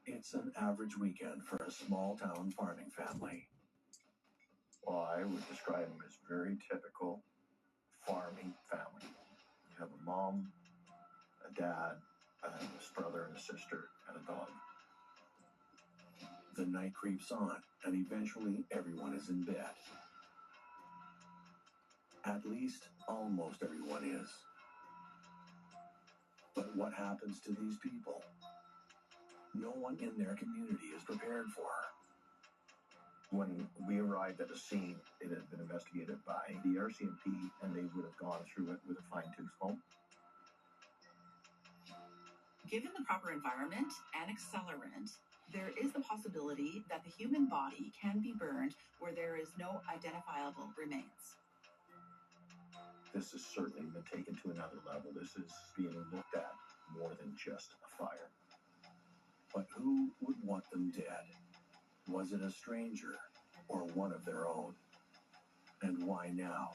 It's an average weekend for a small-town farming family. Well, I would describe them as very typical farming family. You have a mom, a dad, a brother and a sister, and a dog. The night creeps on, and eventually everyone is in bed. At least, almost everyone is. But what happens to these people? No one in their community is prepared for. When we arrived at the scene, it had been investigated by the RCMP, and they would have gone through it with a fine-tooth comb. Given the proper environment and accelerant, there is the possibility that the human body can be burned where there is no identifiable remains. This has certainly been taken to another level. This is being looked at more than just a fire. But who would want them dead? Was it a stranger or one of their own? And why now?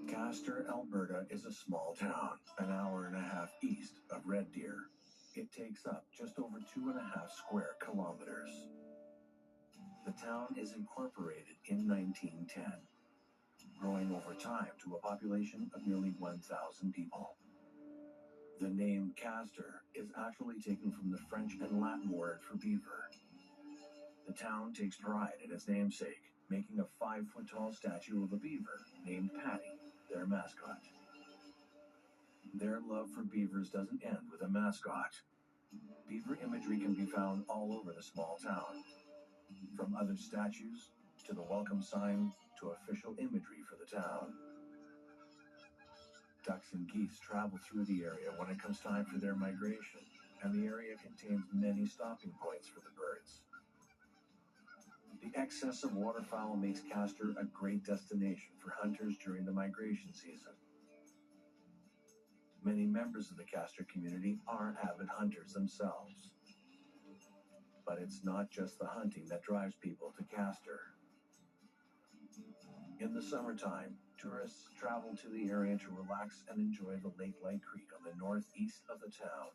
Castor, Alberta is a small town, an hour and a half east of Red Deer. It takes up just over 2.5 square kilometers. The town is incorporated in 1910, growing over time to a population of nearly 1,000 people. The name Castor is actually taken from the French and Latin word for beaver. The town takes pride in its namesake, making a 5-foot-tall statue of a beaver named Patty their mascot. Their love for beavers doesn't end with a mascot. Beaver imagery can be found all over the small town, from other statues to the welcome sign to official imagery for the town. Ducks and geese travel through the area when it comes time for their migration, and the area contains many stopping points for the birds. The excess of waterfowl makes Castor a great destination for hunters during the migration season. Many members of the Castor community are avid hunters themselves. But it's not just the hunting that drives people to Castor. In the summertime, tourists travel to the area to relax and enjoy the Lake Light Creek on the northeast of the town.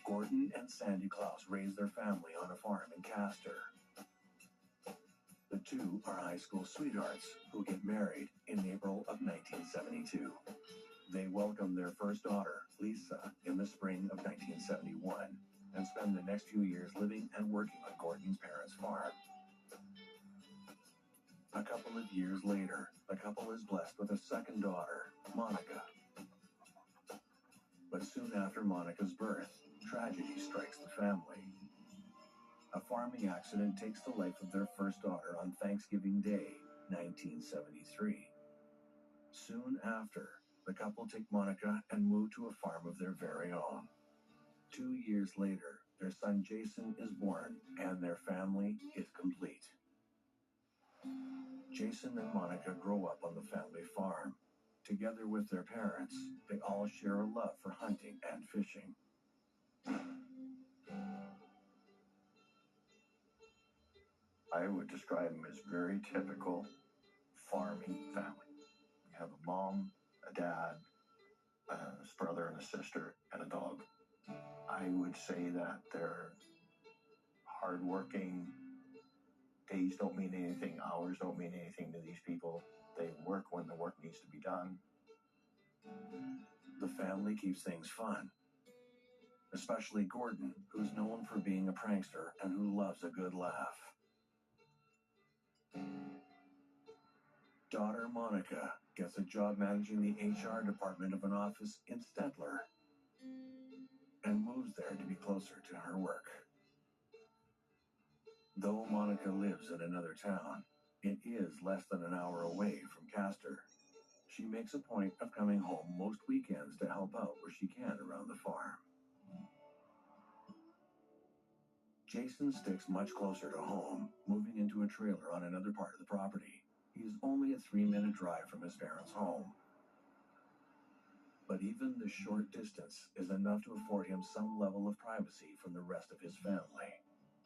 Gordon and Sandy Klaus raised their family on a farm in Castor. The two are high school sweethearts who get married in April of 1972. They welcome their first daughter, Lisa, in the spring of 1971 and spend the next few years living and working on Gordon's parents' farm. A couple of years later, the couple is blessed with a second daughter, Monica. But soon after Monica's birth, tragedy strikes the family. A farming accident takes the life of their first daughter on Thanksgiving Day, 1973. Soon after, the couple take Monica and move to a farm of their very own. 2 years later, their son Jason is born, and their family is complete. Jason and Monica grow up on the family farm. Together with their parents, they all share a love for hunting and fishing. I would describe them as very typical farming family. You have a mom, a dad, a brother and a sister, and a dog. I would say that they're hardworking. Days don't mean anything, hours don't mean anything to these people. They work when the work needs to be done. The family keeps things fun, especially Gordon, who's known for being a prankster and who loves a good laugh. Daughter Monica gets a job managing the HR department of an office in Stettler and moves there to be closer to her work. Though Monica lives in another town, it is less than an hour away from Castor. She makes a point of coming home most weekends to help out where she can around the farm. Jason sticks much closer to home, moving into a trailer on another part of the property. He is only a 3-minute drive from his parents' home. But even the short distance is enough to afford him some level of privacy from the rest of his family.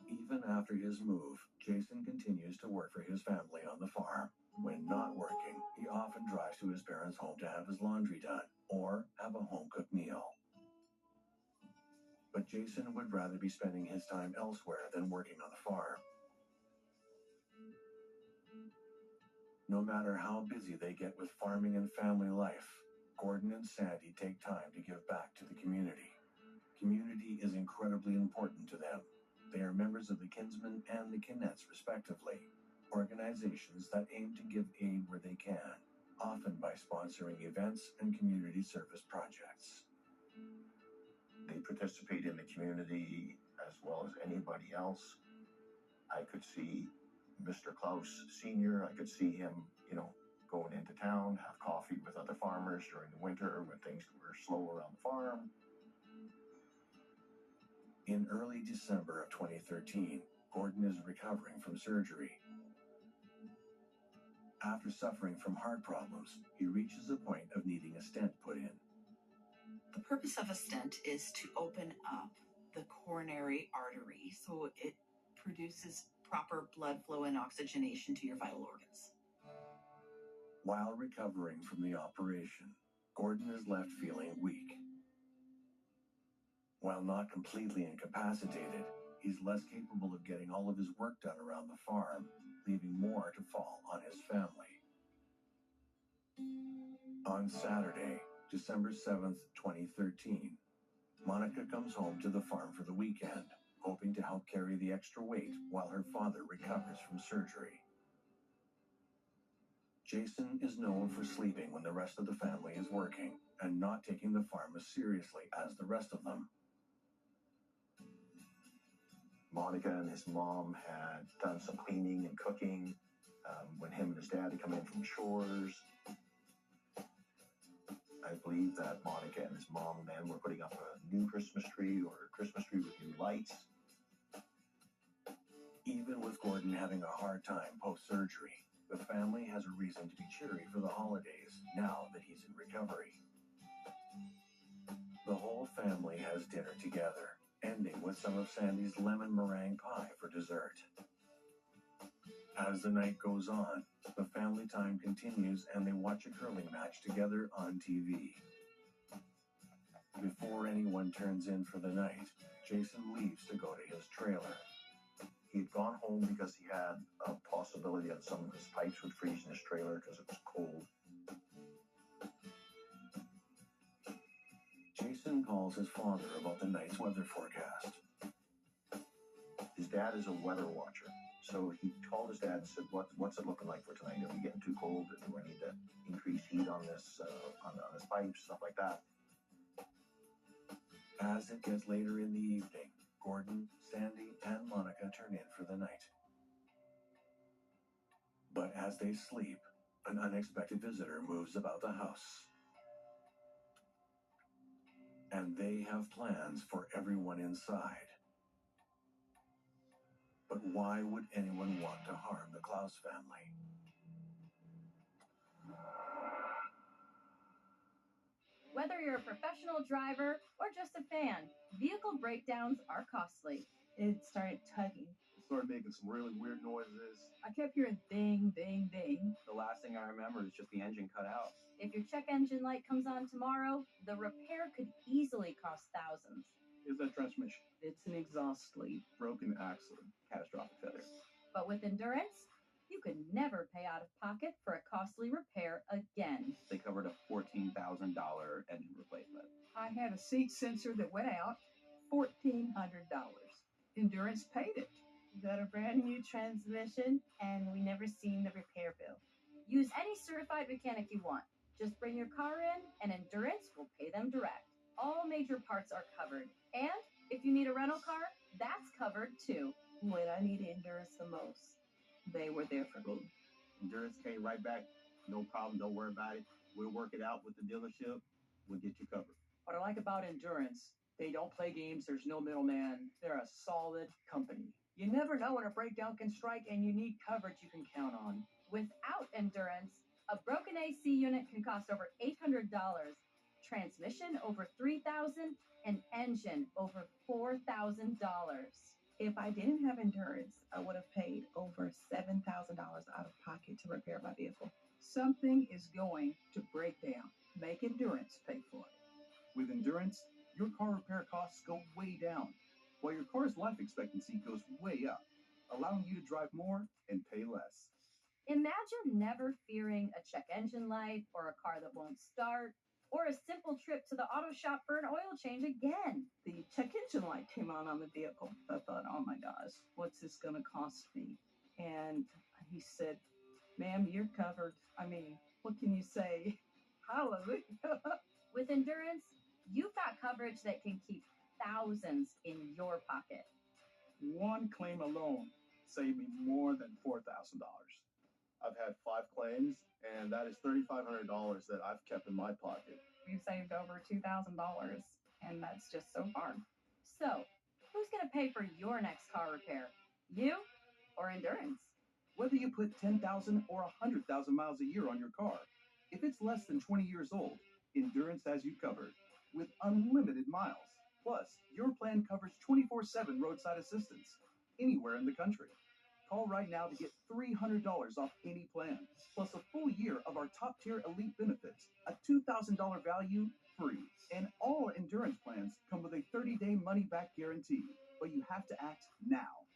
Even after his move, Jason continues to work for his family on the farm. When not working, he often drives to his parents' home to have his laundry done or have a home-cooked meal. But Jason would rather be spending his time elsewhere than working on the farm. No matter how busy they get with farming and family life, Gordon and Sandy take time to give back to the community. Community is incredibly important to them. They are members of the Kinsmen and the Kinettes, respectively, organizations that aim to give aid where they can, often by sponsoring events and community service projects. They participate in the community as well as anybody else. I could see Mr. Klaus Sr., I could see him, going into town, have coffee with other farmers during the winter when things were slow around the farm. In early December of 2013, Gordon is recovering from surgery. After suffering from heart problems, he reaches a point of needing a stent put in. The purpose of a stent is to open up the coronary artery so it produces proper blood flow and oxygenation to your vital organs. While recovering from the operation, Gordon is left feeling weak. While not completely incapacitated, he's less capable of getting all of his work done around the farm, leaving more to fall on his family. On Saturday, December 7th, 2013, Monica comes home to the farm for the weekend, hoping to help carry the extra weight while her father recovers from surgery. Jason is known for sleeping when the rest of the family is working and not taking the farm as seriously as the rest of them. Monica and his mom had done some cleaning and cooking when him and his dad had come in from chores. I believe that Monica and his mom then were putting up a new Christmas tree or a Christmas tree with new lights. Even with Gordon having a hard time post-surgery, the family has a reason to be cheery for the holidays now that he's in recovery. The whole family has dinner together, ending with some of Sandy's lemon meringue pie for dessert. As the night goes on, the family time continues and they watch a curling match together on TV. Before anyone turns in for the night, Jason leaves to go to his trailer. He'd gone home because he had a possibility that some of his pipes would freeze in his trailer because it was cold. Jason calls his father about the night's weather forecast. His dad is a weather watcher, so he called his dad and said, what's it looking like for tonight? Are we getting too cold? Do I need to increase heat on this, on his pipes, stuff like that? As it gets later in the evening, Gordon, Sandy, and Monica turn in for the night. But as they sleep, an unexpected visitor moves about the house. And they have plans for everyone inside. But why would anyone want to harm the Klaus family? Whether you're a professional driver or just a fan, vehicle breakdowns are costly. It started tugging. It started making some really weird noises. I kept hearing bing, bing, bing. The last thing I remember is just the engine cut out. If your check engine light comes on tomorrow, the repair could easily cost thousands. Here's that transmission. It's an exhaust leak. Broken axle, catastrophic failure. But with Endurance, you could never pay out of pocket for a costly repair again. They covered a $14,000 engine replacement. I had a seat sensor that went out, $1,400. Endurance paid it. Got a brand new transmission, and we never seen the repair bill. Use any certified mechanic you want. Just bring your car in, and Endurance will pay them direct. All major parts are covered. And if you need a rental car, that's covered too. When I needed Endurance the most, they were there for me. Endurance came right back. No problem. Don't worry about it. We'll work it out with the dealership. We'll get you covered. What I like about Endurance, they don't play games. There's no middleman. They're a solid company. You never know when a breakdown can strike, and you need coverage you can count on. Without Endurance, a broken AC unit can cost over $800, transmission over $3,000, and engine over $4,000. If I didn't have Endurance, I would have paid over $7,000 out of pocket to repair my vehicle. Something is going to break down. Make Endurance pay for it. With Endurance, your car repair costs go way down, while your car's life expectancy goes way up, allowing you to drive more and pay less. Imagine never fearing a check engine light or a car that won't start, or a simple trip to the auto shop for an oil change again. The check engine light came on the vehicle. I thought, oh my gosh, what's this going to cost me? And he said, ma'am, you're covered. I mean, what can you say? Hallelujah. With Endurance, you've got coverage that can keep thousands in your pocket. One claim alone saved me more than $4,000. I've had 5 claims, and that is $3,500 that I've kept in my pocket. We've saved over $2,000, and that's just so far. So, who's going to pay for your next car repair? You or Endurance? Whether you put 10,000 or 100,000 miles a year on your car, if it's less than 20 years old, Endurance has you covered with unlimited miles. Plus, your plan covers 24/7 roadside assistance anywhere in the country. Call right now to get $300 off any plan, plus a full year of our top-tier elite benefits, a $2,000 value free. And all Endurance plans come with a 30-day money-back guarantee, but you have to act now.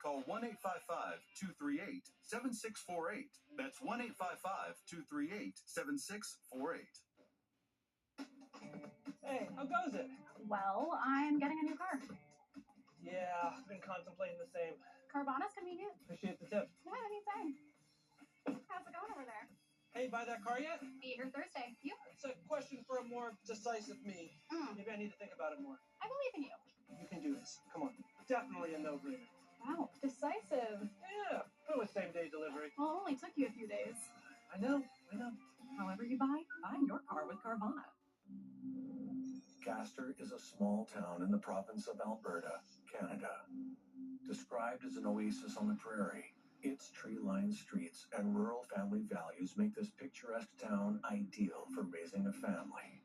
Call 1-855-238-7648. That's 1-855-238-7648. Hey, how goes it? Well, I'm getting a new car. Yeah, I've been contemplating the same. Carvana's convenient. Appreciate the tip. Yeah, anytime. How's it going over there? Hey, buy that car yet? Be here Thursday. You? It's a question for a more decisive me. Maybe I need to think about it more. I believe in you. You can do this. Come on. Definitely a no-brainer. Wow, decisive. Yeah, it was same-day delivery. Well, it only took you a few days. I know. However you buy your car with Carvana. Castor is a small town in the province of Alberta, Canada. Described as an oasis on the prairie, its tree-lined streets and rural family values make this picturesque town ideal for raising a family.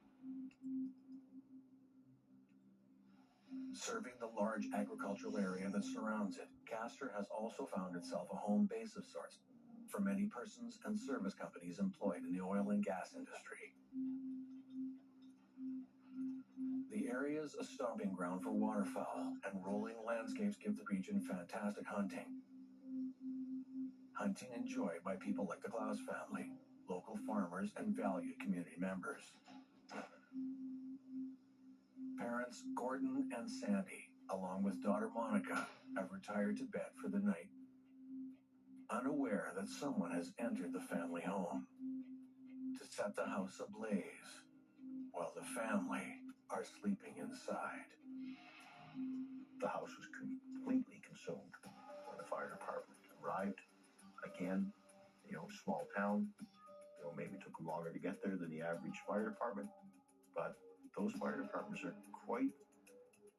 Serving the large agricultural area that surrounds it, Castor has also found itself a home base of sorts for many persons and service companies employed in the oil and gas industry. The area is a stomping ground for waterfowl, and rolling landscapes give the region fantastic hunting. Hunting enjoyed by people like the Klaus family, local farmers, and valued community members. Parents Gordon and Sandy, along with daughter Monica, have retired to bed for the night, unaware that someone has entered the family home to set the house ablaze while the family are sleeping inside. The house was completely consumed when the fire department arrived. Again, small town, maybe it took them longer to get there than the average fire department, but those fire departments are quite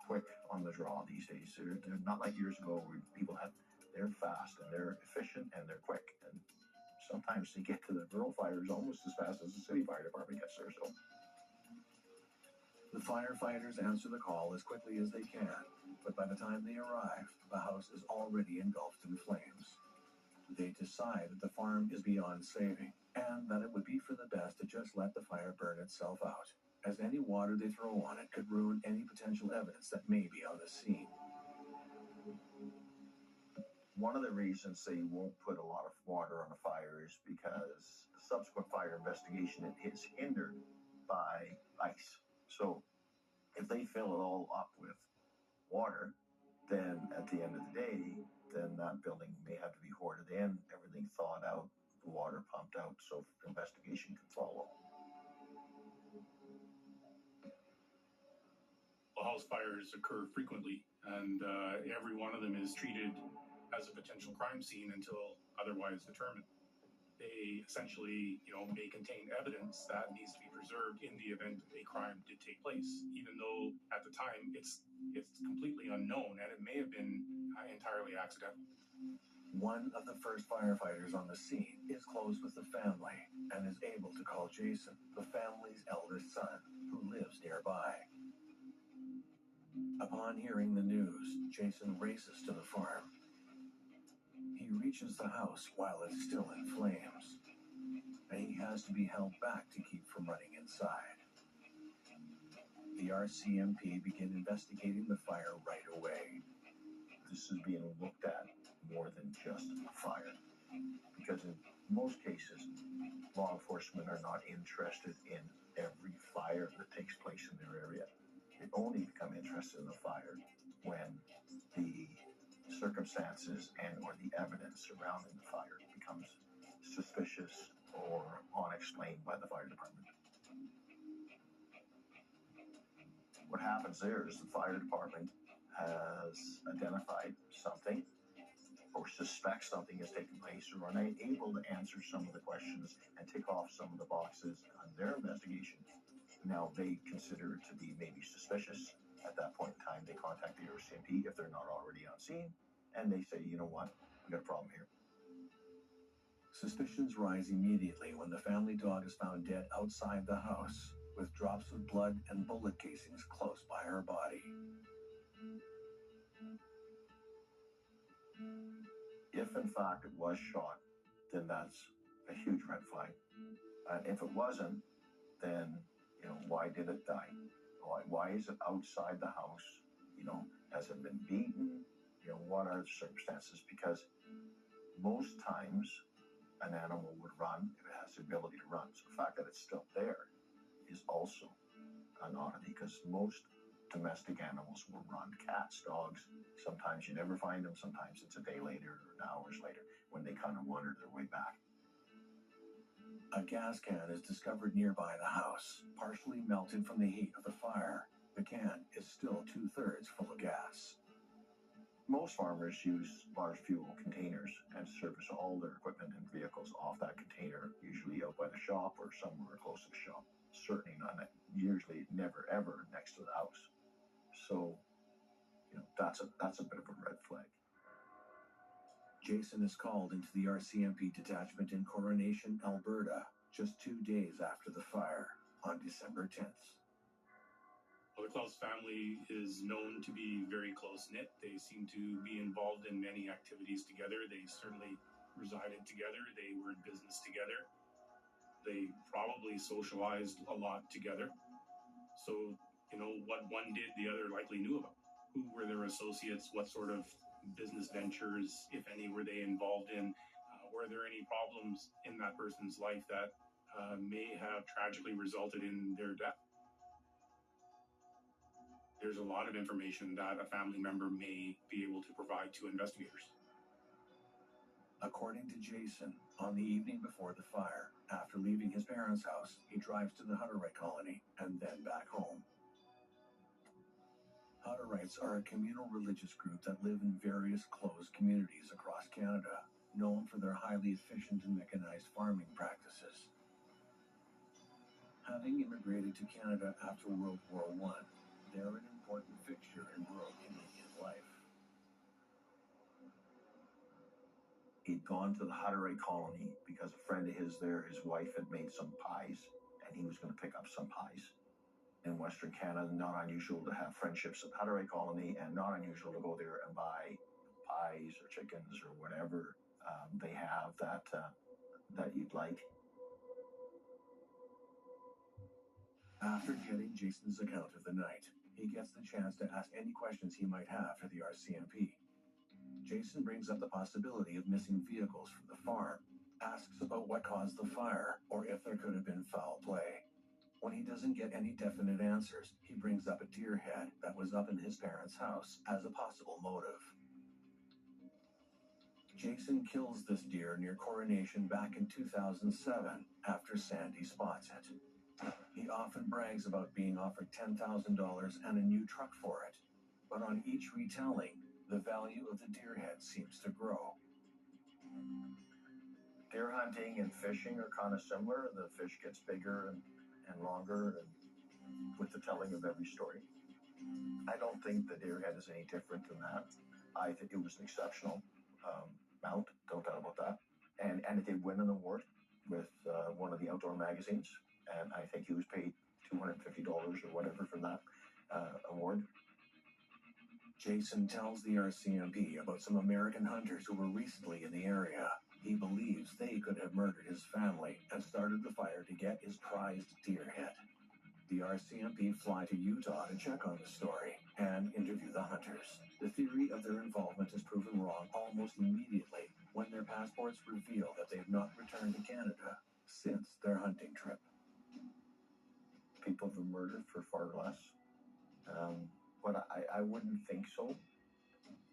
quick on the draw these days. They're not like years ago where they're fast and they're efficient and they're quick, and sometimes they get to the rural fires almost as fast as the city fire department gets there. So the firefighters answer the call as quickly as they can, but by the time they arrive, the house is already engulfed in flames. They decide that the farm is beyond saving, and that it would be for the best to just let the fire burn itself out, as any water they throw on it could ruin any potential evidence that may be on the scene. one of the reasons they won't put a lot of water on a fire is because the subsequent fire investigation is hindered by ice. So If they fill it all up with water, then at the end of the day, then that building may have to be hoarded in, everything thawed out, the water pumped out, so investigation can follow. Well, house fires occur frequently, and every one of them is treated as a potential crime scene until otherwise determined. They essentially, may contain evidence that needs to be preserved in the event a crime did take place, even though at the time it's completely unknown and it may have been entirely accidental. One of the first firefighters on the scene is close with the family and is able to call Jason, the family's eldest son, who lives nearby. Upon hearing the news, Jason races to the farm. He reaches the house while it's still in flames, and he has to be held back to keep from running inside. The RCMP begin investigating the fire right away. This is being looked at more than just a fire, because in most cases, law enforcement are not interested in every fire that takes place in their area. They only become interested in the fire when the circumstances and or the evidence surrounding the fire becomes suspicious or unexplained by the fire department. What happens there is the fire department has identified something or suspects something has taken place or are unable to answer some of the questions and tick off some of the boxes on their investigation. Now they consider it to be maybe suspicious. At that point in time, they contact the RCMP if they're not already on scene, and they say, you know what, we got a problem here. Suspicions rise immediately when the family dog is found dead outside the house, with drops of blood and bullet casings close by her body. If in fact it was shot, then that's a huge red flag. And if it wasn't, then, why did it die? Why is it outside the house? Has it been beaten? What are the circumstances? Because most times an animal would run if it has the ability to run. So the fact that it's still there is also an oddity, because most domestic animals will run. Cats, dogs, sometimes you never find them. Sometimes it's a day later or hours later when they kind of wander their way back. A gas can is discovered nearby the house, partially melted from the heat of the fire. The can is still 2/3 full of gas. Most farmers use large fuel containers and service all their equipment and vehicles off that container, usually out by the shop or somewhere close to the shop. Certainly not, usually never ever next to the house. So, that's a bit of a red flag. Jason is called into the RCMP detachment in Coronation, Alberta, just 2 days after the fire, on December 10th. Well, the Klaus family is known to be very close-knit. They seem to be involved in many activities together. They certainly resided together. They were in business together. They probably socialized a lot together. So, what one did, the other likely knew about. Who were their associates? What sort of business ventures, if any, were they involved in? Were there any problems in that person's life that may have tragically resulted in their death? There's a lot of information that a family member may be able to provide to investigators. According to Jason, on the evening before the fire, after leaving his parents' house, he drives to the Hutterite colony and then back home. Hutterites are a communal religious group that live in various closed communities across Canada, known for their highly efficient and mechanized farming practices. Having immigrated to Canada after World War I, they're an important fixture in rural Canadian life. He'd gone to the Hutterite colony because a friend of his there, his wife had made some pies, and he was going to pick up some pies. In Western Canada, not unusual to have friendships at Hutterite colony, and not unusual to go there and buy pies or chickens or whatever they have that you'd like. After getting Jason's account of the night, he gets the chance to ask any questions he might have for the RCMP. Jason brings up the possibility of missing vehicles from the farm, asks about what caused the fire or if there could have been foul play. When he doesn't get any definite answers, he brings up a deer head that was up in his parents' house as a possible motive. Jason kills this deer near Coronation back in 2007 after Sandy spots it. He often brags about being offered $10,000 and a new truck for it, but on each retelling, the value of the deer head seems to grow. Deer hunting and fishing are kind of similar. The fish gets bigger and longer and with the telling of every story. I don't think the deer head is any different than that. I think it was an exceptional mount, no doubt about that. And it did win an award with one of the outdoor magazines, and I think he was paid $250 or whatever for that award. Jason tells the RCMP about some American hunters who were recently in the area. He believes they could have murdered his family and started the fire to get his prized deer head. The RCMP fly to Utah to check on the story and interview the hunters. The theory of their involvement is proven wrong almost immediately when their passports reveal that they have not returned to Canada since their hunting trip. People have been murdered for far less, but I wouldn't think so.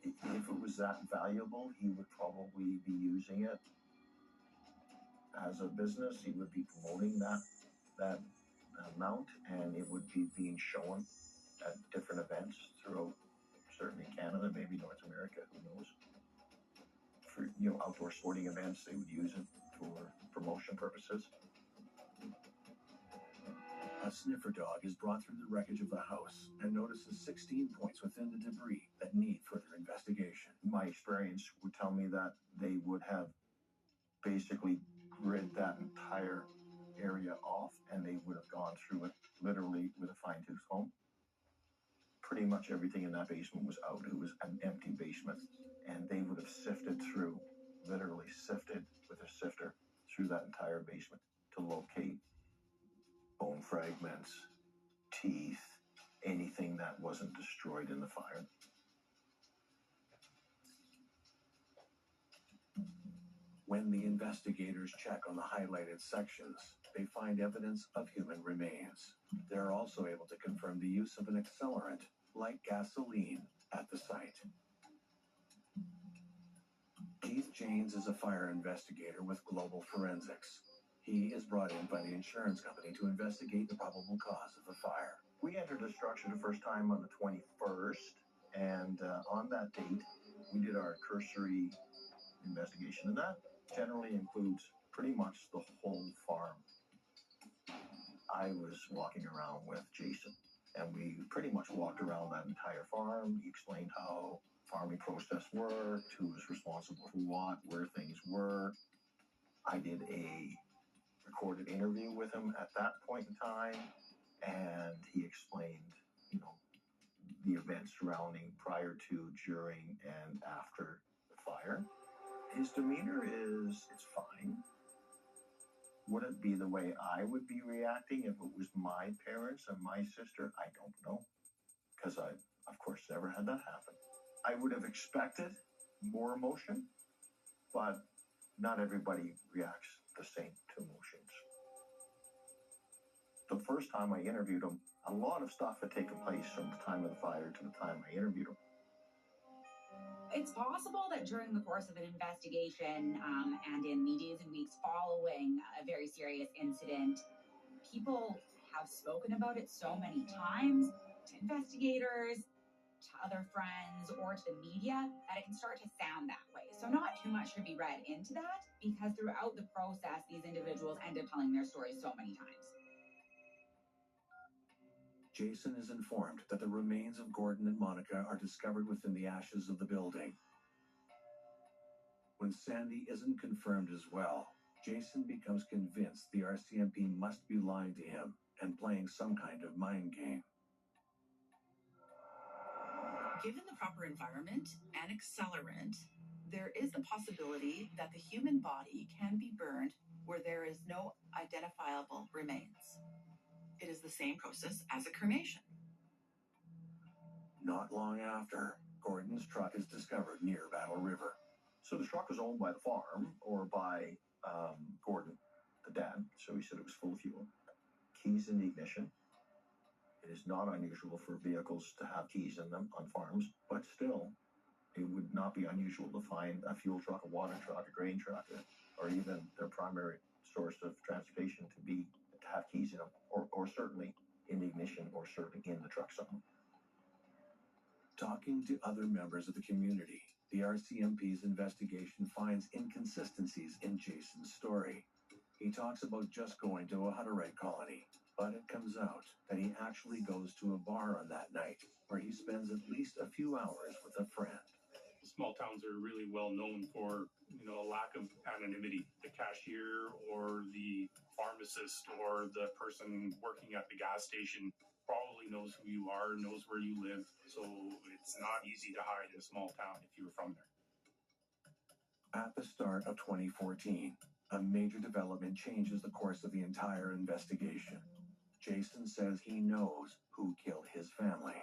If it was that valuable, he would probably be using it as a business. He would be promoting that mount, and it would be being shown at different events throughout, certainly Canada, maybe North America, who knows. For outdoor sporting events, they would use it for promotion purposes. A sniffer dog is brought through the wreckage of the house and notices 16 points within the debris that need further investigation. My experience would tell me that they would have basically grid that entire area off, and they would have gone through it literally with a fine-tooth comb. Pretty much everything in that basement was out. It was an empty basement, and they would have sifted through, literally sifted with a sifter through that entire basement to locate bone fragments, teeth, anything that wasn't destroyed in the fire. When the investigators check on the highlighted sections, they find evidence of human remains. They're also able to confirm the use of an accelerant, like gasoline, at the site. Keith Janes is a fire investigator with Global Forensics. He is brought in by the insurance company to investigate the probable cause of the fire. We entered the structure the first time on the 21st, and on that date, we did our cursory investigation, and that generally includes pretty much the whole farm. I was walking around with Jason, and we pretty much walked around that entire farm. He explained how farming process worked, who was responsible for what, where things were. I did a recorded interview with him at that point in time, and he explained, the events surrounding prior to, during, and after the fire. His demeanor it's fine. Would it be the way I would be reacting if it was my parents and my sister? I don't know, because I, of course, never had that happen. I would have expected more emotion, but not everybody reacts the same to emotions. The first time I interviewed him, a lot of stuff had taken place from the time of the fire to the time I interviewed him. It's possible that during the course of an investigation and in the days and weeks following a very serious incident, people have spoken about it so many times to investigators, to other friends, or to the media that it can start to sound that way. So not too much should be read into that, because throughout the process, these individuals end up telling their stories so many times. Jason is informed that the remains of Gordon and Monica are discovered within the ashes of the building. When Sandy isn't confirmed as well, Jason becomes convinced the RCMP must be lying to him and playing some kind of mind game. Given the proper environment and accelerant, there is a possibility that the human body can be burned where there is no identifiable remains. It is the same process as a cremation. Not long after, Gordon's truck is discovered near Battle River. So the truck was owned by the farm, or by Gordon, the dad, so he said it was full of fuel. keys in the ignition. It is not unusual for vehicles to have keys in them on farms, but still, it would not be unusual to find a fuel truck, a water truck, a grain truck, or even their primary source of transportation to have keys in them, or certainly in the ignition, or certainly in the truck somewhere. Talking to other members of the community, the RCMP's investigation finds inconsistencies in Jason's story. He talks about just going to a Hutterite colony, but it comes out that he actually goes to a bar on that night, where he spends at least a few hours with a friend. Small towns are really well known for, a lack of anonymity. The cashier or the pharmacist or the person working at the gas station probably knows who you are, knows where you live. So it's not easy to hide in a small town if you were from there. At the start of 2014, a major development changes the course of the entire investigation. Jason says he knows who killed his family.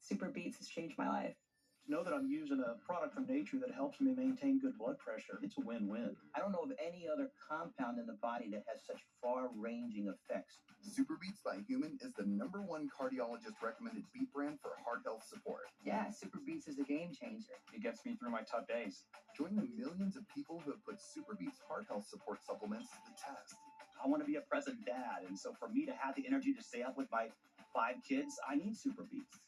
Super Beats has changed my life. To know that I'm using a product from nature that helps me maintain good blood pressure, it's a win-win. I don't know of any other compound in the body that has such far-ranging effects. Super Beats by Human is the #1 cardiologist-recommended beat brand for heart health support. Yeah, Super Beats is a game changer. It gets me through my tough days. Join the millions of people who have put Super Beats heart health support supplements to the test. I want to be a present dad, and so for me to have the energy to stay up with my 5 kids, I need Super Beats.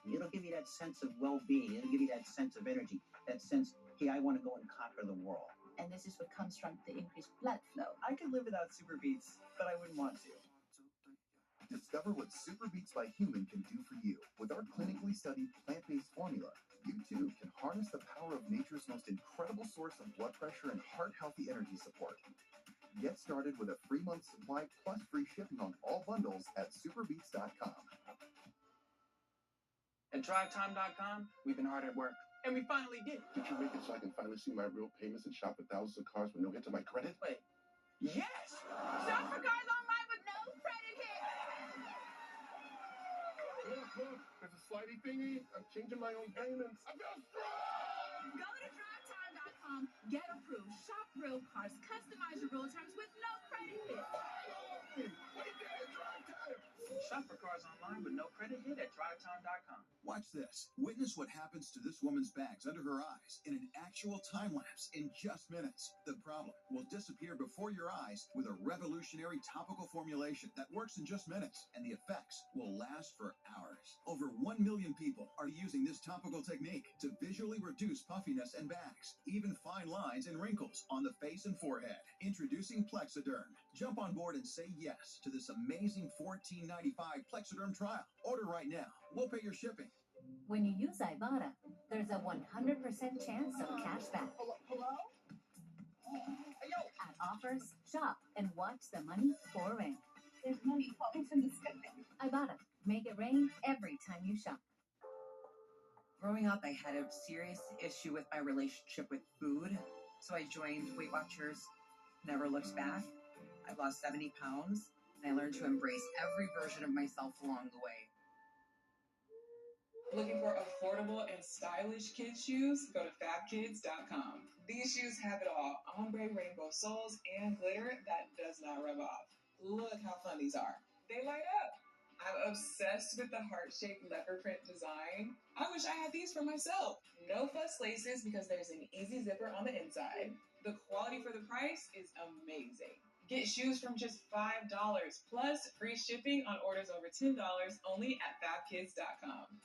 It'll give you that sense of well-being. It'll give you that sense of energy, that sense, hey, I want to go and conquer the world. And this is what comes from the increased blood flow. I could live without Super Beats, but I wouldn't want to. Discover what Super Beats by Human can do for you. With our clinically studied plant-based formula, you too can harness the power of nature's most incredible source of blood pressure and heart-healthy energy support. Get started with a 3-month supply plus free shipping on all bundles at superbeats.com. At drivetime.com, we've been hard at work. And we finally did. Did you make it so I can finally see my real payments and shop at thousands of cars with no hit to my credit? Wait. Yes! Shop for cars online with no credit hit! Look, there's a slidey thingy. I'm changing my own payments. I feel strong! Go to drivetime.com, get approved, shop real cars, customize your real terms with no credit hit. Shop for cars online with no credit hit at drivetime.com. Watch this. Witness what happens to this woman's bags under her eyes in an actual time lapse in just minutes. The problem will disappear before your eyes with a revolutionary topical formulation that works in just minutes, and the effects will last for hours. Over 1 million people are using this topical technique to visually reduce puffiness and bags, even fine lines and wrinkles on the face and forehead. Introducing Plexiderm. Jump on board and say yes to this amazing $14.95 Plexiderm trial. Order right now. We'll pay your shipping. When you use Ibotta, there's a 100% chance of cash back. Hello? Hey, yo! At Offers, shop, and watch the money pour in. There's money falling from the sky. Ibotta. Make it rain every time you shop. Growing up, I had a serious issue with my relationship with food, so I joined Weight Watchers. Never looked back. I've lost 70 pounds, and I learned to embrace every version of myself along the way. Looking for affordable and stylish kids shoes? Go to fabkids.com. These shoes have it all: ombre rainbow soles and glitter that does not rub off. Look how fun these are. They light up. I'm obsessed with the heart-shaped leopard print design. I wish I had these for myself. No fuss laces because there's an easy zipper on the inside. The quality for the price is amazing. Get shoes from just $5 plus free shipping on orders over $10 only at fabkids.com.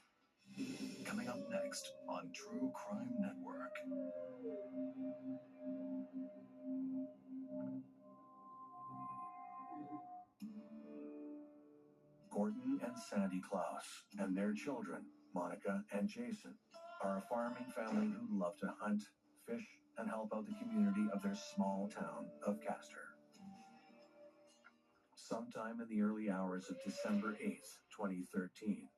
Coming up next on True Crime Network. Gordon and Sandy Klaus and their children, Monica and Jason, are a farming family who love to hunt, fish, and help out the community of their small town of Castor. Sometime in the early hours of December 8th, 2013,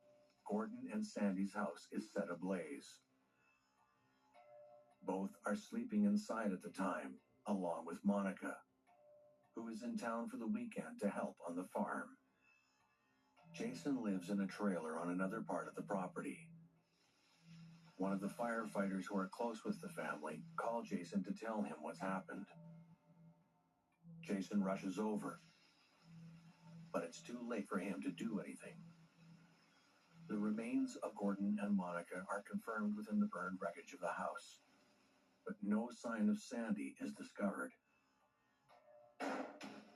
Gordon and Sandy's house is set ablaze. Both are sleeping inside at the time, along with Monica, who is in town for the weekend to help on the farm. Jason lives in a trailer on another part of the property. One of the firefighters who are close with the family call Jason to tell him what's happened. Jason rushes over, but it's too late for him to do anything. The remains of Gordon and Monica are confirmed within the burned wreckage of the house, but no sign of Sandy is discovered.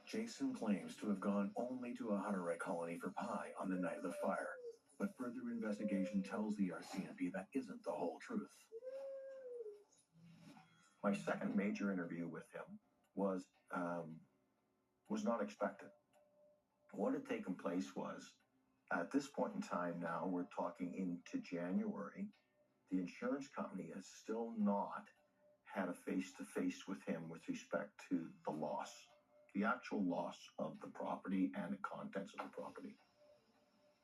Jason claims to have gone only to a Hutterite colony for pie on the night of the fire, but further investigation tells the RCMP that isn't the whole truth. My second major interview with him was not expected. What had taken place was, at this point in time now, we're talking into January, the insurance company has still not had a face-to-face with him with respect to the loss, the actual loss of the property and the contents of the property.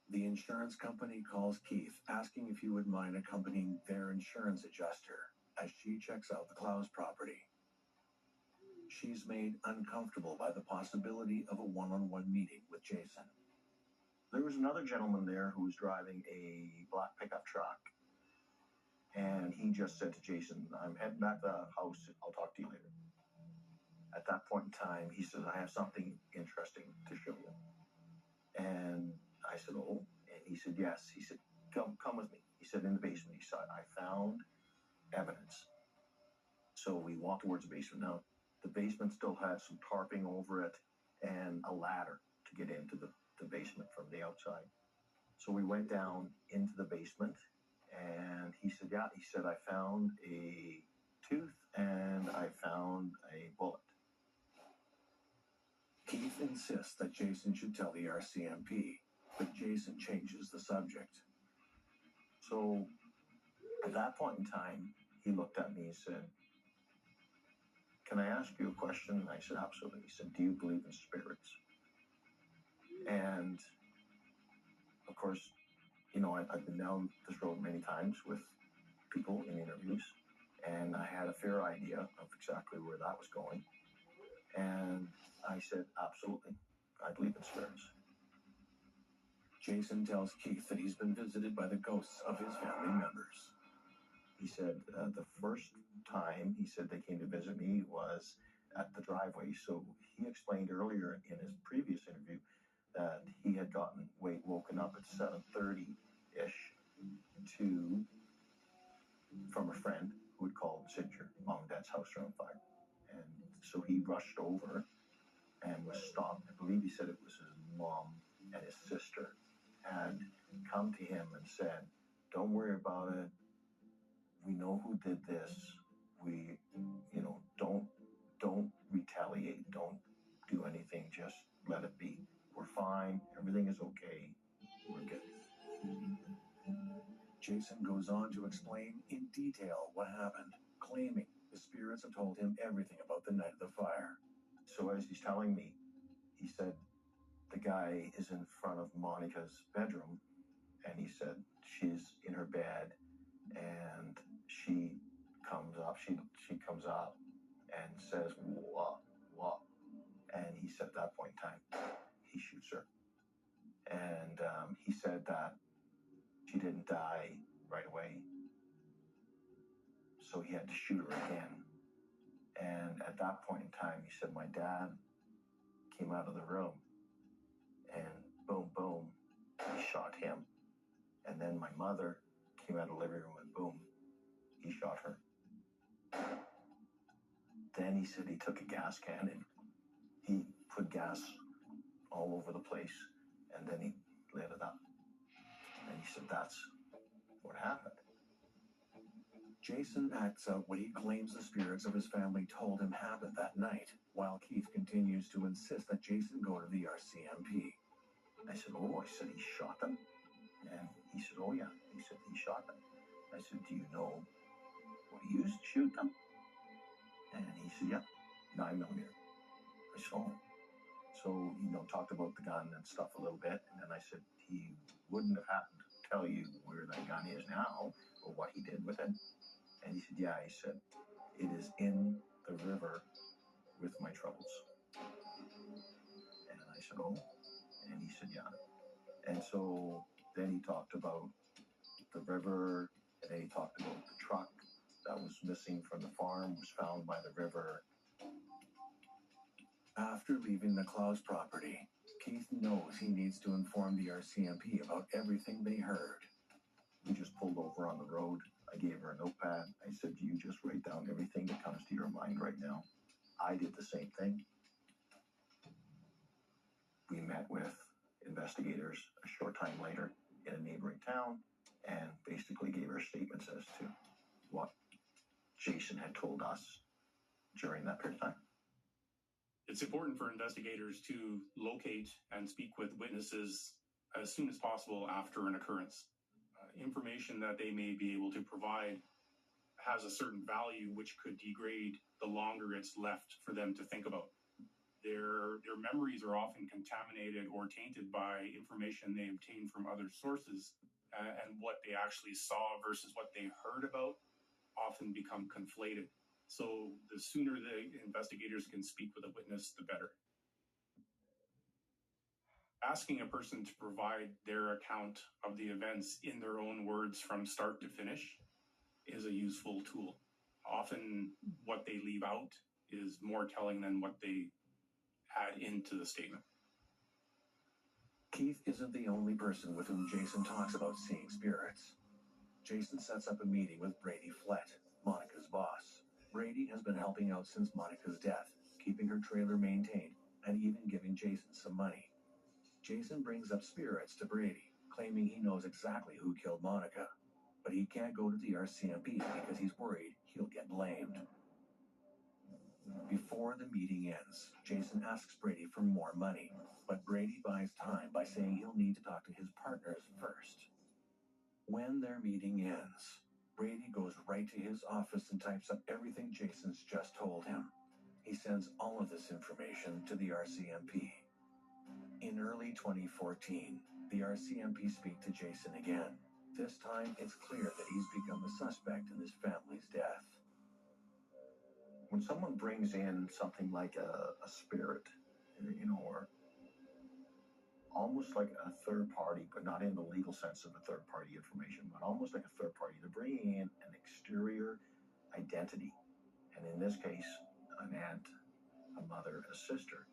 The insurance company calls Keith, asking if he would mind accompanying their insurance adjuster as she checks out the Klaus property. She's made uncomfortable by the possibility of a one-on-one meeting with Jason. There was another gentleman there who was driving a black pickup truck, and he just said to Jason, "I'm heading back to the house. I'll talk to you later." At that point in time, he said, "I have something interesting to show you." And I said, "Oh," and he said, "Yes." He said, come with me." He said, "In the basement." He said, "I found evidence." So we walked towards the basement. Now, the basement still had some tarping over it and a ladder to get into the basement from the outside. So we went down into the basement, and he said, "Yeah," he said, "I found a tooth and I found a bullet." Keith insists that Jason should tell the RCMP, but Jason changes the subject. So at that point in time, he looked at me and said, "Can I ask you a question?" And I said, "Absolutely." He said, "Do you believe in spirits?" And of course, you know, I've been down this road many times with people in interviews, and I had a fair idea of exactly where that was going. And I said, "Absolutely, I believe in spirits." Jason tells Keith that he's been visited by the ghosts of his family members. He said the first time he said they came to visit me was at the driveway. So he explained earlier in his previous interview that he had gotten woken up at 7:30-ish from a friend who had called and said, "Your mom and dad's house are on fire." And so he rushed over and was stopped. I believe he said it was his mom and his sister had come to him and said, "Don't worry about it. We know who did this. We, don't retaliate. Don't do anything. Just let it be. We're fine. Everything is okay. We're good." Jason goes on to explain in detail what happened, claiming the spirits have told him everything about the night of the fire. So as he's telling me, he said, the guy is in front of Monica's bedroom, and he said she's in her bed, and she comes up and says, "What? And he said at that point in time, he shoots her. And he said that she didn't die right away, so he had to shoot her again. And at that point in time, he said, my dad came out of the room, and boom, boom, he shot him. And then my mother came out of the living room, and boom, he shot her. Then he said he took a gas can and he put gas all over the place, and then he lit it up. And he said that's what happened. Jason acts out what he claims the spirits of his family told him happened that night, while Keith continues to insist that Jason go to the RCMP. I said, I said, he shot them? And he said, oh yeah. He said, he shot them. I said, do you know what he used to shoot them? And he said, yeah, 9mm. I said, oh. So, talked about the gun and stuff a little bit. And then I said, he wouldn't have happened to tell you where that gun is now or what he did with it. And he said, yeah, he said, it is in the river with my troubles. And I said, oh. And he said, yeah. And so then he talked about the river and They talked about the truck that was missing from the farm, was found by the river. After leaving the Klaus property, Keith knows he needs to inform the RCMP about everything they heard. We just pulled over on the road. I gave her a notepad. I said, you just write down everything that comes to your mind right now. I did the same thing. We met with investigators a short time later in a neighboring town and basically gave our statements as to what Jason had told us during that period of time. It's important for investigators to locate and speak with witnesses as soon as possible after an occurrence. Information that they may be able to provide has a certain value which could degrade the longer it's left for them to think about. Their memories are often contaminated or tainted by information they obtain from other sources, and what they actually saw versus what they heard about often become conflated. So the sooner the investigators can speak with a witness, the better. Asking a person to provide their account of the events in their own words from start to finish is a useful tool. Often what they leave out is more telling than what they add into the statement. Keith isn't the only person with whom Jason talks about seeing spirits. Jason sets up a meeting with Brady Flett, Monica's boss. Brady has been helping out since Monica's death, keeping her trailer maintained and even giving Jason some money. Jason brings up spirits to Brady, claiming he knows exactly who killed Monica, but he can't go to the RCMP because he's worried he'll get blamed. Before the meeting ends, Jason asks Brady for more money, but Brady buys time by saying he'll need to talk to his partners first. When their meeting ends, Brady goes right to his office and types up everything Jason's just told him. He sends all of this information to the RCMP. In early 2014, the RCMP speak to Jason again. This time, it's clear that he's become a suspect in his family's death. When someone brings in something like a spirit, or almost like a third party, but not in the legal sense of a third party information, but almost like a third party, they're bringing in an exterior identity. And in this case, an aunt, a mother, a sister,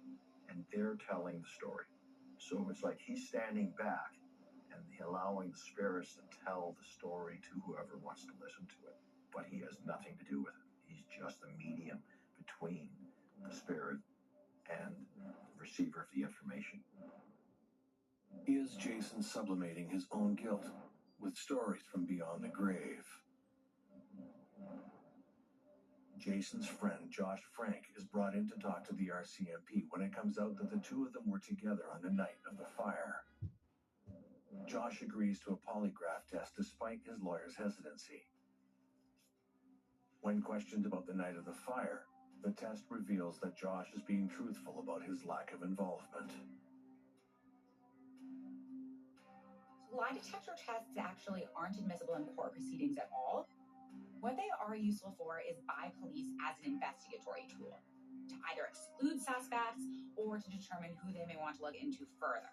and they're telling the story. So it's like he's standing back and allowing the spirits to tell the story to whoever wants to listen to it. But he has nothing to do with it. He's just a medium between the spirit and the receiver of the information. Is Jason sublimating his own guilt with stories from beyond the grave? Jason's friend, Josh Frank, is brought in to talk to the RCMP when it comes out that the two of them were together on the night of the fire. Josh agrees to a polygraph test despite his lawyer's hesitancy. When questioned about the night of the fire, the test reveals that Josh is being truthful about his lack of involvement. Lie detector tests actually aren't admissible in court proceedings at all. What they are useful for is by police as an investigatory tool, to either exclude suspects or to determine who they may want to look into further.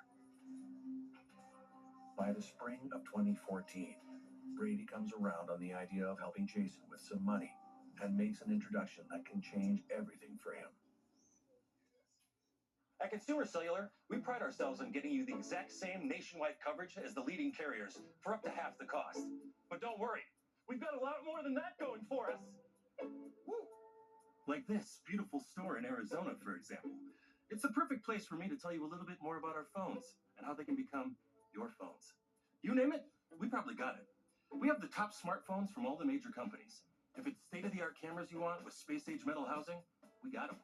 By the spring of 2014, Brady comes around on the idea of helping Jason with some money and makes an introduction that can change everything for him. At Consumer Cellular, we pride ourselves on getting you the exact same nationwide coverage as the leading carriers for up to half the cost. But don't worry, we've got a lot more than that going for us. Woo! Like this beautiful store in Arizona, for example. It's the perfect place for me to tell you a little bit more about our phones and how they can become your phones. You name it, we probably got it. We have the top smartphones from all the major companies. If it's state-of-the-art cameras you want with space-age metal housing, we got them.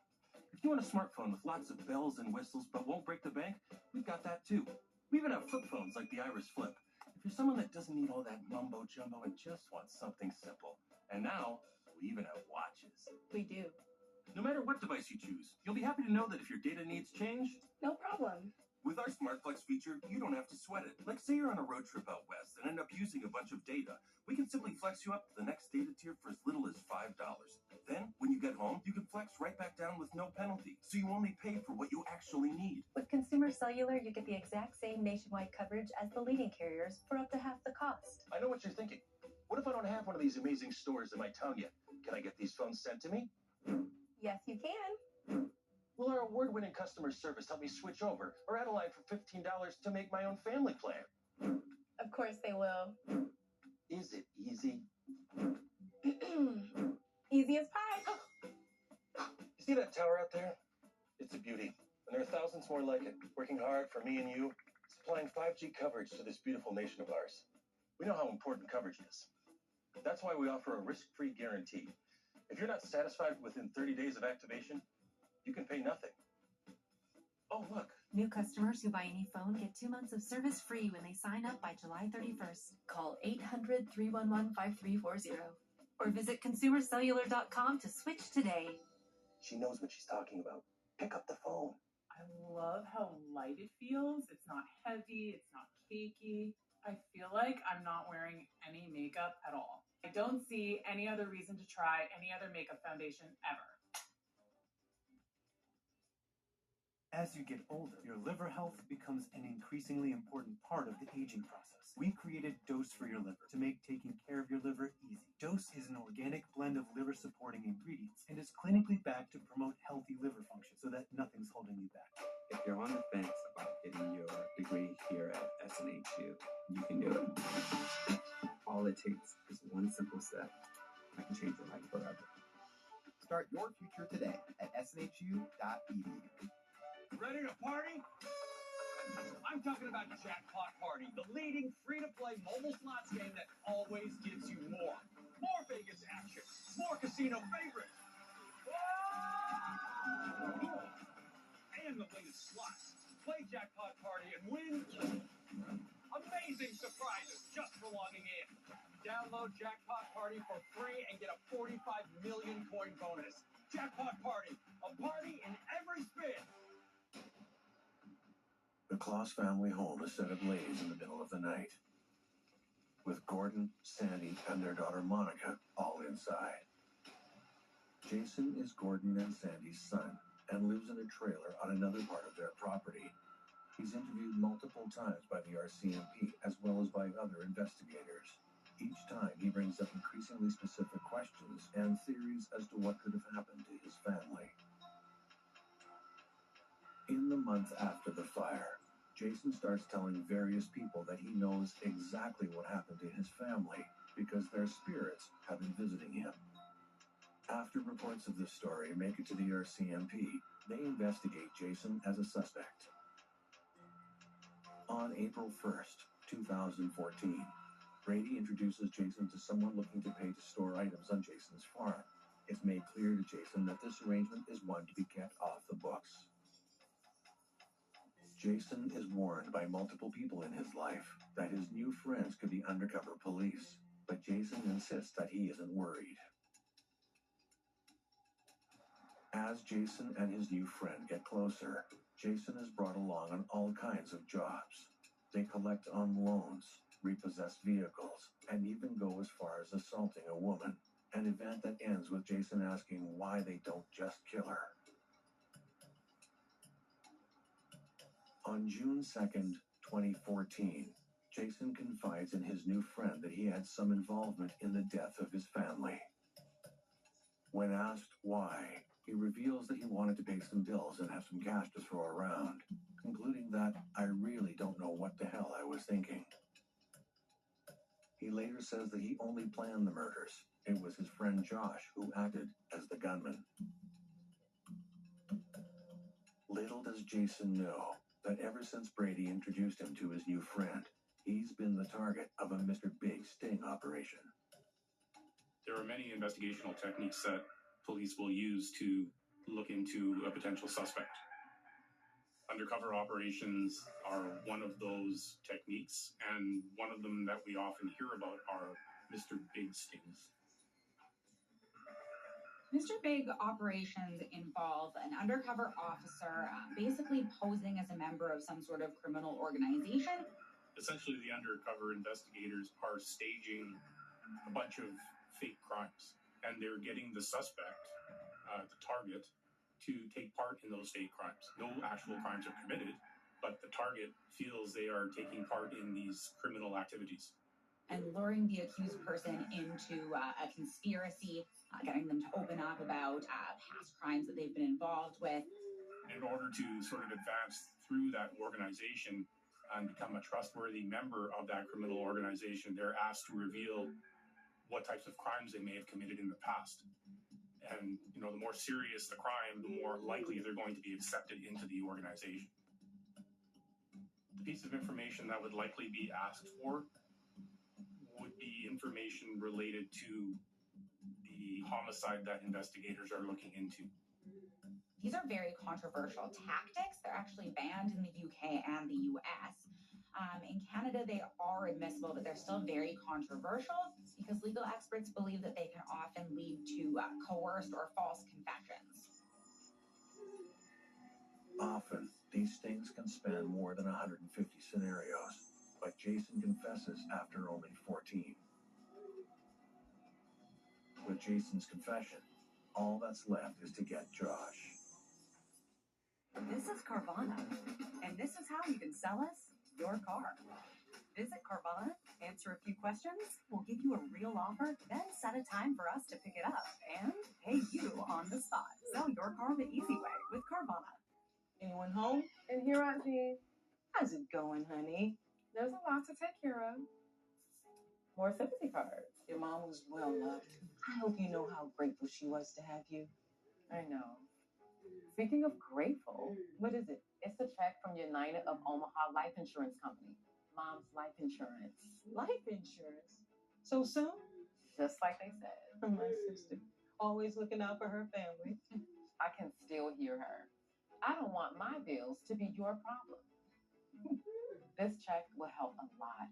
If you want a smartphone with lots of bells and whistles but won't break the bank, we've got that too. We even have flip phones like the Iris Flip. If you're someone that doesn't need all that mumbo-jumbo and just wants something simple. And now, we even have watches. We do. No matter what device you choose, you'll be happy to know that if your data needs change, No problem. with our SmartFlex feature, you don't have to sweat it. Like say you're on a road trip out west and end up using a bunch of data. We can simply flex you up to the next data tier for as little as $5. Then, when you get home, you can flex right back down with no penalty. So you only pay for what you actually need. With Consumer Cellular, you get the exact same nationwide coverage as the leading carriers for up to half the cost. I know what you're thinking. What if I don't have one of these amazing stores in my town yet? Can I get these phones sent to me? Yes, you can. Will our award-winning customer service help me switch over or add a line for $15 to make my own family plan? Of course they will. Is it easy? Easy as pie. You see that tower out there? It's a beauty. And there are thousands more like it, working hard for me and you, supplying 5G coverage to this beautiful nation of ours. We know how important coverage is. That's why we offer a risk-free guarantee. If you're not satisfied within 30 days of activation, you can pay nothing. Oh, look. New customers who buy any phone get 2 months of service free when they sign up by July 31st. Call 800-311-5340 or visit consumercellular.com to switch today. She knows what she's talking about. Pick up the phone. I love how light it feels. It's not heavy. It's not cakey. I feel like I'm not wearing any makeup at all. I don't see any other reason to try any other makeup foundation ever. As you get older, your liver health becomes an increasingly important part of the aging process. We created Dose for your liver to make taking care of your liver easy. Dose is an organic blend of liver-supporting ingredients and is clinically backed to promote healthy liver function so that nothing's holding you back. If you're on the fence about getting your degree here at SNHU, you can do it. All it takes is one simple step that can change your life forever. Start your future today at snhu.edu. Ready to party? I'm talking about Jackpot Party, the leading free-to-play mobile slots game that always gives you more. More Vegas action, more casino favorites, and the latest slots. Play Jackpot Party and win amazing surprises just for logging in. Download Jackpot Party for free and get a 45 million coin bonus. Jackpot Party, a party in every spin. The Klaus family home is set ablaze in the middle of the night, with Gordon, Sandy, and their daughter Monica all inside. Jason is Gordon and Sandy's son and lives in a trailer on another part of their property. He's interviewed multiple times by the RCMP as well as by other investigators. Each time he brings up increasingly specific questions and theories as to what could have happened to his family. In the month after the fire, Jason starts telling various people that he knows exactly what happened to his family because their spirits have been visiting him. After reports of this story make it to the RCMP, they investigate Jason as a suspect. On April 1st, 2014, Brady introduces Jason to someone looking to pay to store items on Jason's farm. It's made clear to Jason that this arrangement is one to be kept off the books. Jason is warned by multiple people in his life that his new friends could be undercover police, but Jason insists that he isn't worried. As Jason and his new friend get closer, Jason is brought along on all kinds of jobs. They collect on loans, repossess vehicles, and even go as far as assaulting a woman, an event that ends with Jason asking why they don't just kill her. On June 2nd, 2014, Jason confides in his new friend that he had some involvement in the death of his family. When asked why, he reveals that he wanted to pay some bills and have some cash to throw around, concluding that, "I really don't know what the hell I was thinking." He later says that he only planned the murders. It was his friend Josh who acted as the gunman. Little does Jason know that ever since Brady introduced him to his new friend, he's been the target of a Mr. Big sting operation. There are many investigational techniques that police will use to look into a potential suspect. Undercover operations are one of those techniques, and one of them that we often hear about are Mr. Big stings. Mr. Big operations involve an undercover officer basically posing as a member of some sort of criminal organization. Essentially, the undercover investigators are staging a bunch of fake crimes, and they're getting the suspect, the target, to take part in those fake crimes. No actual crimes are committed, but the target feels they are taking part in these criminal activities. and luring the accused person into a conspiracy, getting them to open up about past crimes that they've been involved with. In order to sort of advance through that organization and become a trustworthy member of that criminal organization, they're asked to reveal what types of crimes they may have committed in the past. And, you know, the more serious the crime, the more likely they're going to be accepted into the organization. The piece of information that would likely be asked for would be information related to the homicide that investigators are looking into. These are very controversial tactics. They're actually banned in the UK and the US. In Canada, they are admissible, but they're still very controversial because legal experts believe that they can often lead to coerced or false confessions. Often, these stings can span more than 150 scenarios, but Jason confesses after only 14. With Jason's confession, all that's left is to get Josh. This is Carvana, and this is how you can sell us your car. Visit Carvana, answer a few questions, we'll give you a real offer, then set a time for us to pick it up and pay you on the spot. Sell your car the easy way with Carvana. Anyone home? And here, Auntie. How's it going, honey? There's a lot to take care of. More sympathy cards. Your mom was well loved. I hope you know how grateful she was to have you. I know. Speaking of grateful, what is it? It's a check from United of Omaha Life Insurance Company. Mom's life insurance. Life insurance? So soon? Just like they said. My sister, always looking out for her family. I can still hear her. I don't want my bills to be your problem. This check will help a lot.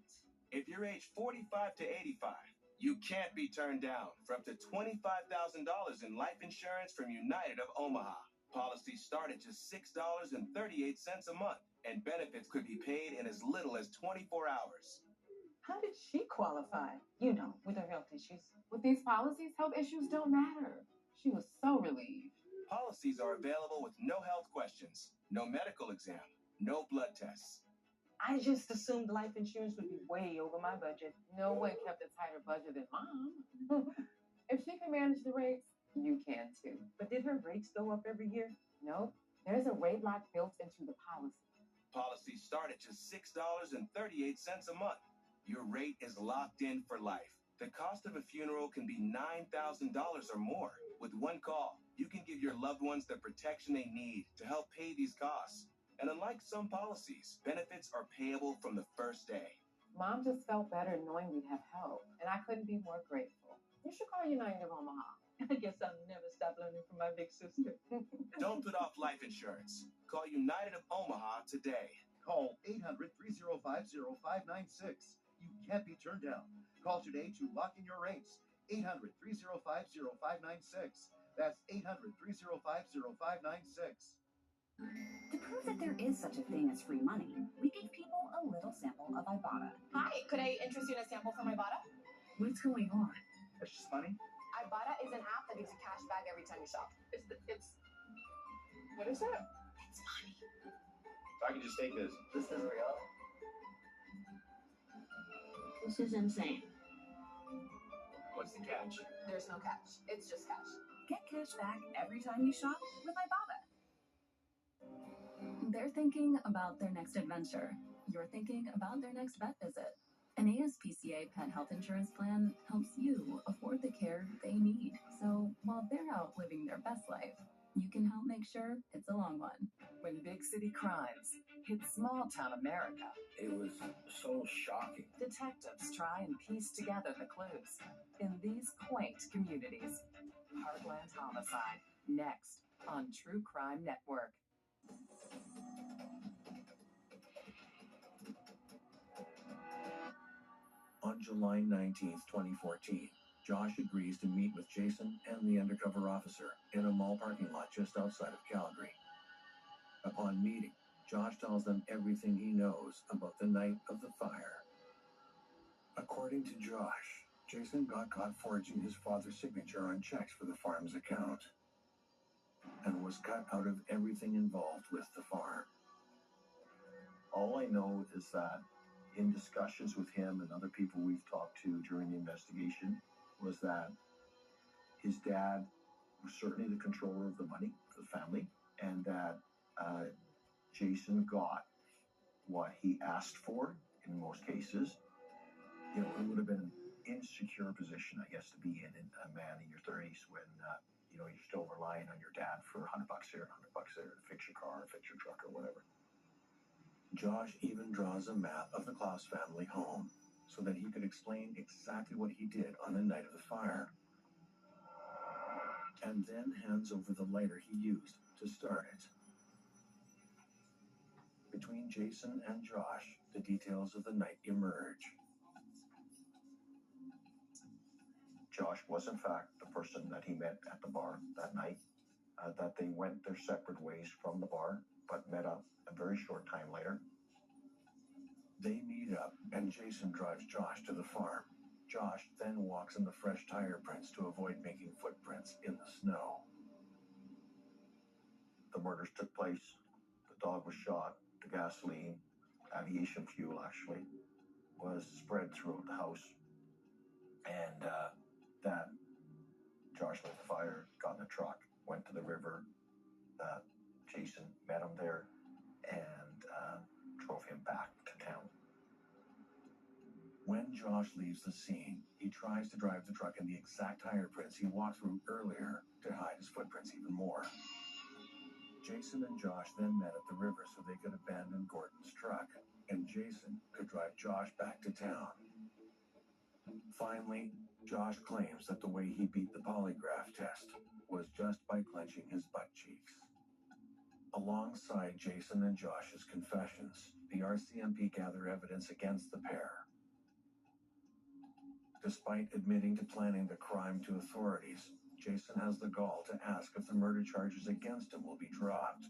If you're age 45 to 85, you can't be turned down for up to $25,000 in life insurance from United of Omaha. Policies start at just $6.38 a month, and benefits could be paid in as little as 24 hours. How did she qualify? You know, with her health issues. With these policies, health issues don't matter. She was so relieved. Policies are available with no health questions, no medical exam, no blood tests. I just assumed life insurance would be way over my budget. No one kept a tighter budget than Mom. If she can manage the rates, you can too. But did her rates go up every year? Nope. There's a rate lock built into the policy. Policies start at just $6.38 a month. Your rate is locked in for life. The cost of a funeral can be $9,000 or more. With one call, you can give your loved ones the protection they need to help pay these costs. And unlike some policies, benefits are payable from the first day. Mom just felt better knowing we'd have help, and I couldn't be more grateful. You should call United of Omaha. I guess I'll never stop learning from my big sister. Don't put off life insurance. Call United of Omaha today. Call 800-305-0596. You can't be turned down. Call today to lock in your rates. 800-305-0596. That's 800-305-0596. To prove that there is such a thing as free money, we gave people a little sample of Ibotta. Hi, could I interest you in a sample from Ibotta? What's going on? That's just money? Ibotta is an app that gives you cash back every time you shop. What is that? It's money. If I can just take this. This is real. This is insane. What's the catch? There's no catch. It's just cash. Get cash back every time you shop with Ibotta. They're thinking about their next adventure. You're thinking about their next vet visit. An ASPCA pet health insurance plan helps you afford the care they need. So while they're out living their best life, you can help make sure it's a long one. When big city crimes hit small town America, It was so shocking. detectives try and piece together the clues. In these quaint communities, Heartland Homicide, next on True Crime Network. On July 19th, 2014, Josh agrees to meet with Jason and the undercover officer in a mall parking lot just outside of Calgary. Upon meeting, Josh tells them everything he knows about the night of the fire. According to Josh, Jason got caught forging his father's signature on checks for the farm's account and was cut out of everything involved with the farm. All I know is that in discussions with him and other people we've talked to during the investigation was that his dad was certainly the controller of the money for the family, and that Jason got what he asked for in most cases. You know, it would have been an insecure position, I guess, to be in a man in your 30s when, you know, you're still relying on your dad for $100 here, $100 there to fix your car, fix your truck, or whatever. Josh even draws a map of the Klaus family home so that he could explain exactly what he did on the night of the fire. And then hands over the lighter he used to start it. Between Jason and Josh, the details of the night emerge. Josh was, in fact, the person that he met at the bar that night, that they went their separate ways from the bar, but met up a very short time later. They meet up, and Jason drives Josh to the farm. Josh then walks in the fresh tire prints to avoid making footprints in the snow. The murders took place. The dog was shot. The gasoline, aviation fuel actually, was spread throughout the house. And that Josh lit the fire, got in a truck, went to the river. Jason met him there and drove him back to town. When Josh leaves the scene, he tries to drive the truck in the exact tire prints he walked through earlier to hide his footprints even more. Jason and Josh then met at the river so they could abandon Gordon's truck, and Jason could drive Josh back to town. Finally, Josh claims that the way he beat the polygraph test was just by clenching his butt cheeks. Alongside Jason and Josh's confessions, the RCMP gather evidence against the pair. Despite admitting to planning the crime to authorities, Jason has the gall to ask if the murder charges against him will be dropped,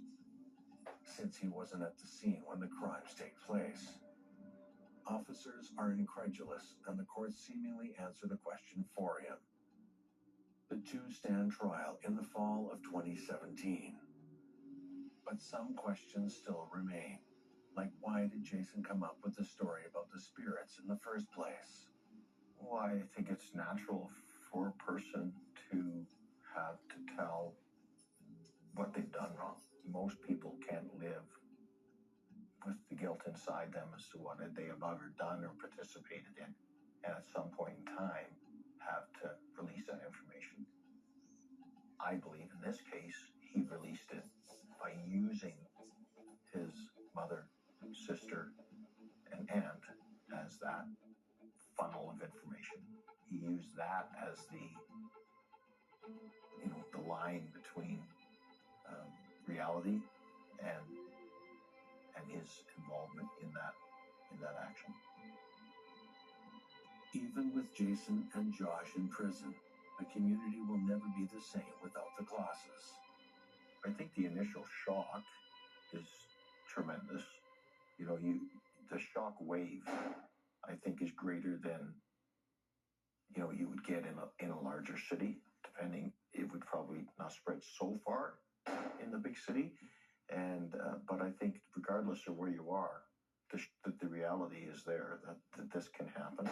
since he wasn't at the scene when the crimes take place. Officers are incredulous, and the court seemingly answer the question for him. The two stand trial in the fall of 2017. But some questions still remain, like why did Jason come up with the story about the spirits in the first place? Well, I think it's natural for a person to have to tell what they've done wrong. Most people can't live with the guilt inside them as to what they have ever done or participated in, and at some point in time have to release that information. I believe in this case, he released it by using his mother, sister, and aunt as that funnel of information. He used that as the line between reality and his involvement in that action. Even with Jason and Josh in prison, the community will never be the same without the Klausses. I think the initial shock is tremendous. You know, the shock wave, I think, is greater than you would get in a larger city. Depending, it would probably not spread so far in the big city, but I think regardless of where you are, the reality is there that this can happen,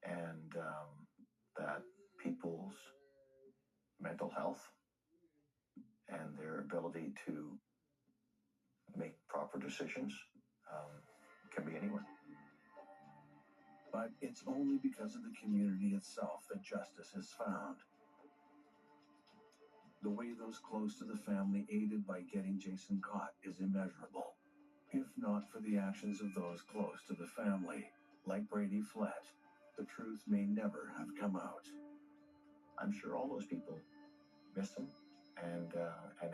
and that people's mental health and their ability to make proper decisions can be anywhere. But it's only because of the community itself that justice is found. The way those close to the family aided by getting Jason caught is immeasurable. If not for the actions of those close to the family, like Brady Flett, the truth may never have come out. I'm sure all those people miss him and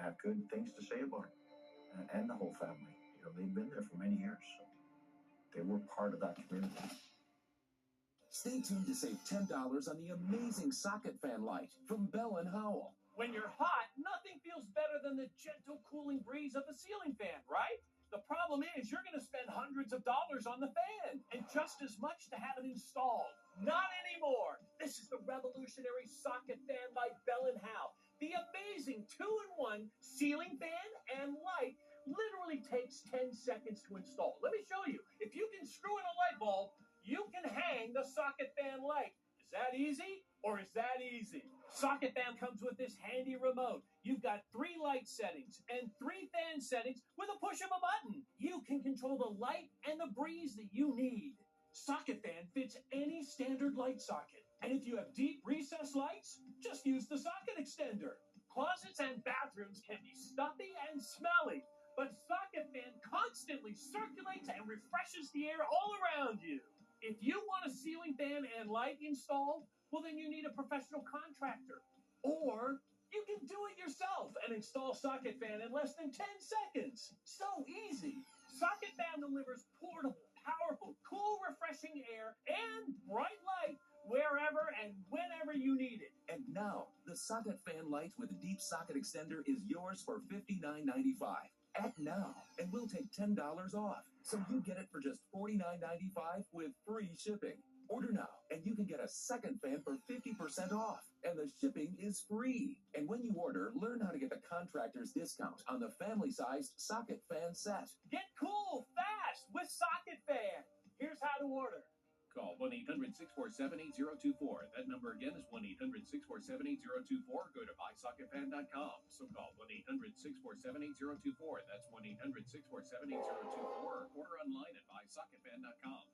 have good things to say about him, and the whole family. They've been there for many years, so they were part of that community. Stay tuned to save $10 on the amazing socket fan light from Bell & Howell. When you're hot, nothing feels better than the gentle cooling breeze of a ceiling fan, right? The problem is you're going to spend hundreds of dollars on the fan and just as much to have it installed. Not anymore. This is the revolutionary socket fan by Bell & Howell. The amazing 2-in-1 ceiling fan and light literally only takes 10 seconds to install. Let me show you. If you can screw in a light bulb, you can hang the socket fan light. Is that easy or is that easy? Socket fan comes with this handy remote. You've got 3 light settings and 3 fan settings with a push of a button. You can control the light and the breeze that you need. Socket fan fits any standard light socket. And if you have deep recessed lights, just use the socket extender. Closets and bathrooms can be stuffy and smelly, but socket fan constantly circulates and refreshes the air all around you. If you want a ceiling fan and light installed, well, then you need a professional contractor. Or you can do it yourself and install socket fan in less than 10 seconds. So easy. Socket fan delivers portable, powerful, cool, refreshing air and bright light wherever and whenever you need it. And now, the socket fan light with a deep socket extender is yours for $59.95. Act now, and we'll take $10 off. So you get it for just $49.95 with free shipping. Order now, and you can get a second fan for 50% off. And the shipping is free. And when you order, learn how to get the contractor's discount on the family-sized socket fan set. Get cool fast with socket fan. Here's how to order. Call 1-800-647-8024. That number again is 1-800-647-8024. Go to buysocketfan.com. So call 1-800-647-8024. That's 1-800-647-8024. Order online at buysocketfan.com.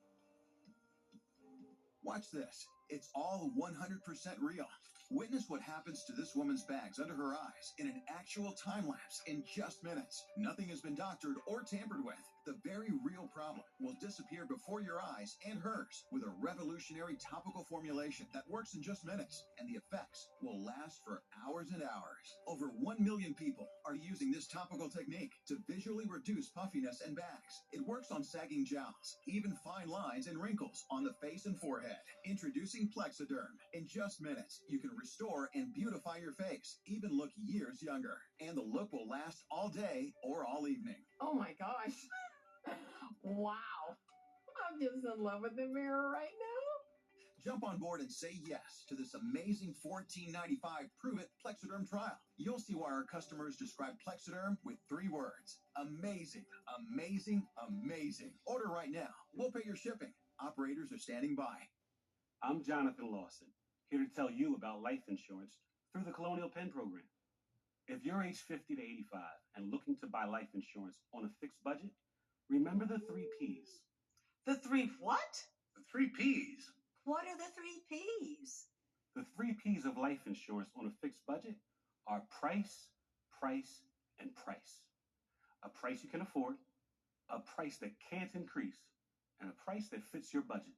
Watch this. It's all 100% real. Witness what happens to this woman's bags under her eyes in an actual time lapse in just minutes. Nothing has been doctored or tampered with. The very real problem will disappear before your eyes and hers with a revolutionary topical formulation that works in just minutes, and the effects will last for hours and hours. Over 1 million people are using this topical technique to visually reduce puffiness and bags. It works on sagging jowls, even fine lines and wrinkles on the face and forehead. Introducing Plexiderm. In just minutes, you can restore and beautify your face, even look years younger. And the look will last all day or all evening. Oh my gosh. Wow. I'm just in love with the mirror right now. Jump on board and say yes to this amazing $14.95 Prove It Plexiderm trial. You'll see why our customers describe Plexiderm with 3 words. Amazing, amazing, amazing. Order right now. We'll pay your shipping. Operators are standing by. I'm Jonathan Lawson, here to tell you about life insurance through the Colonial Penn program. If you're age 50 to 85 and looking to buy life insurance on a fixed budget, remember the 3 Ps. The 3 what? The 3 Ps. What are the 3 Ps? The 3 Ps of life insurance on a fixed budget are price, price, and price. A price you can afford, a price that can't increase, and a price that fits your budget.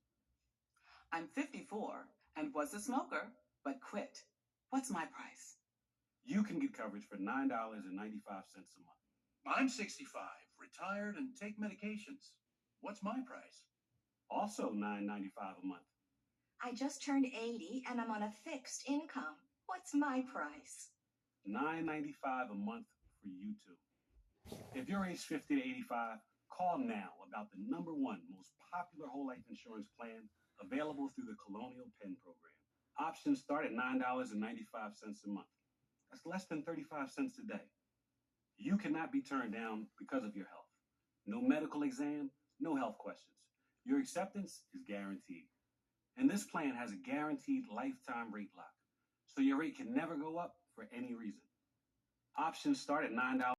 I'm 54 and was a smoker, but quit. What's my price? You can get coverage for $9.95 a month. I'm 65, retired, and take medications. What's my price? Also $9.95 a month. I just turned 80 and I'm on a fixed income. What's my price? $9.95 a month for you too. If you're age 50 to 85, call now about the #1 most popular whole life insurance plan available through the Colonial Penn program. Options start at $9.95 a month. That's less than 35 cents a day. You cannot be turned down because of your health. No medical exam, no health questions. Your acceptance is guaranteed. And this plan has a guaranteed lifetime rate lock, so your rate can never go up for any reason. Options start at $9.